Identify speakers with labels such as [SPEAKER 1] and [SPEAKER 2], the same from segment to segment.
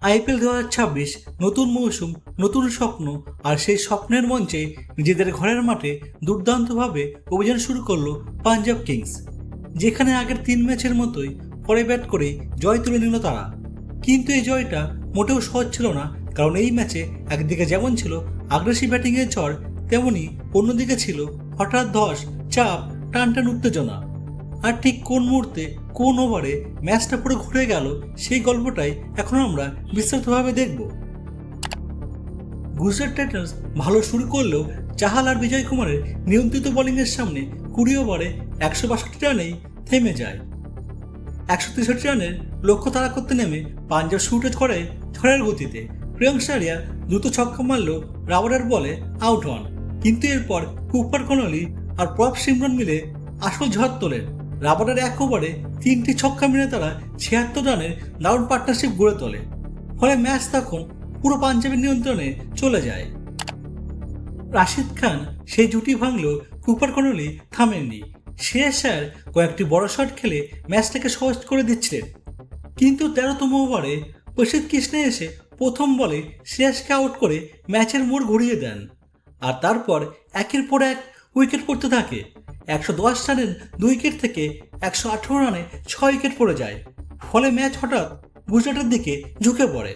[SPEAKER 1] IPL 2026 নতুন মৌসুম, নতুন স্বপ্ন, আর সেই স্বপ্নের মঞ্চে নিজেদের ঘরের মাঠে দুর্দান্তভাবে অভিযান শুরু করলো পাঞ্জাব কিংস, যেখানে আগের 3 ম্যাচের মতোই পরে ব্যাট করে জয় তুলে নিল তারা। কিন্তু এই জয়টা মোটেও সহজ ছিল না, কারণ এই ম্যাচে একদিকে যেমন ছিল আগ্রাসী ব্যাটিংয়ের ঝড়, তেমনি অন্যদিকে ছিল হঠাৎ ধস, চাপ, টানটান উত্তেজনা। আর ঠিক কোন মুহূর্তে কোন ওভারে ম্যাচটা পুরো ঘুরে গেল, সেই গল্পটাই এখন আমরা বিস্তারিতভাবে দেখব। গুজরাট টাইটান্স ভালো শুরু করলেও চাহাল আর বিজয় কুমারের নিয়ন্ত্রিত বোলিংয়ের সামনে 20 ওভারে 162 রানেই থেমে যায়। 163 রানের লক্ষ্য তাড়া করতে নেমে পাঞ্জাব শুরু করে ঝড়ের গতিতে। প্রিয়াঙ্ক সারিয়া দ্রুত ছক্কা মারলেও রাবারের বলে আউট হন, কিন্তু এরপর কুপার কনলি আর প্রভ সিমরন মিলে আসল ঝড় তোলেন। রাবারের 1 ওভারে 3টি ছক্কা মেরে তারা 76 রানের দারুণ পার্টনারশিপ গড়ে তোলে। ফলে ম্যাচ তখন পুরো পাঞ্জাবের নিয়ন্ত্রণে চলে যায়। রাশিদ খান সেই জুটি ভাঙলেও কুপার কনলি থামেননি। স্যার কয়েকটি বড় শট খেলে ম্যাচটাকে সহজ করে দিচ্ছিলেন, কিন্তু 13তম ওভারে প্রসিদ্ধ কৃষ্ণা এসে প্রথম বলে শ্রেয়াসকে আউট করে ম্যাচের মোড় ঘুরিয়ে দেন। আর তারপর একের পর এক উইকেট পড়তে থাকে। 110 রানের 2 উইকেট থেকে 118 রানে 6 উইকেট পড়ে যায়। ফলে ম্যাচ হঠাৎ গুজরাটের দিকে ঝুঁকে পড়ে।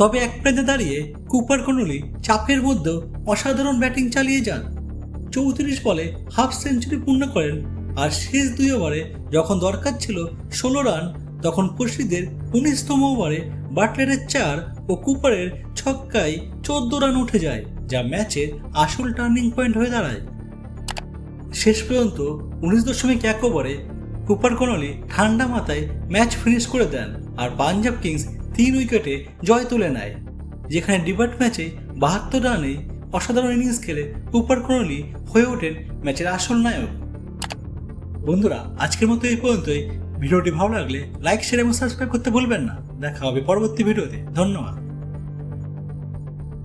[SPEAKER 1] তবে এক প্রান্তে দাঁড়িয়ে কুপার কনলি চাপের মধ্যেও অসাধারণ ব্যাটিং চালিয়ে যান। 34 বলে হাফ সেঞ্চুরি পূর্ণ করেন। আর শেষ 2 ওভারে যখন দরকার ছিল 16 রান, তখন প্রসিদ্ধের 19তম ওভারে বাটলারের 4 ও কুপারের ছক্কায় 14 রান উঠে যায়, যা ম্যাচের আসল টার্নিং পয়েন্ট হয়ে দাঁড়ায়। শেষ পর্যন্ত 19.1 ওভারে কুপার কনলি ঠান্ডা মাথায় ম্যাচ ফিনিশ করে দেন, আর পাঞ্জাব কিংস 3 উইকেটে জয় তুলে নেয়। যেখানে ডিবাট ম্যাচে 72 রানে অসাধারণ ইনিংস খেলে কুপার কনলি হয়ে ওঠেন ম্যাচের আসল নায়ক। বন্ধুরা, আজকের মতো এই পর্যন্তই। ভিডিওটি ভালো লাগলে লাইক, শেয়ার এবং সাবস্ক্রাইব করতে ভুলবেন না। দেখা হবে পরবর্তী ভিডিওতে। ধন্যবাদ।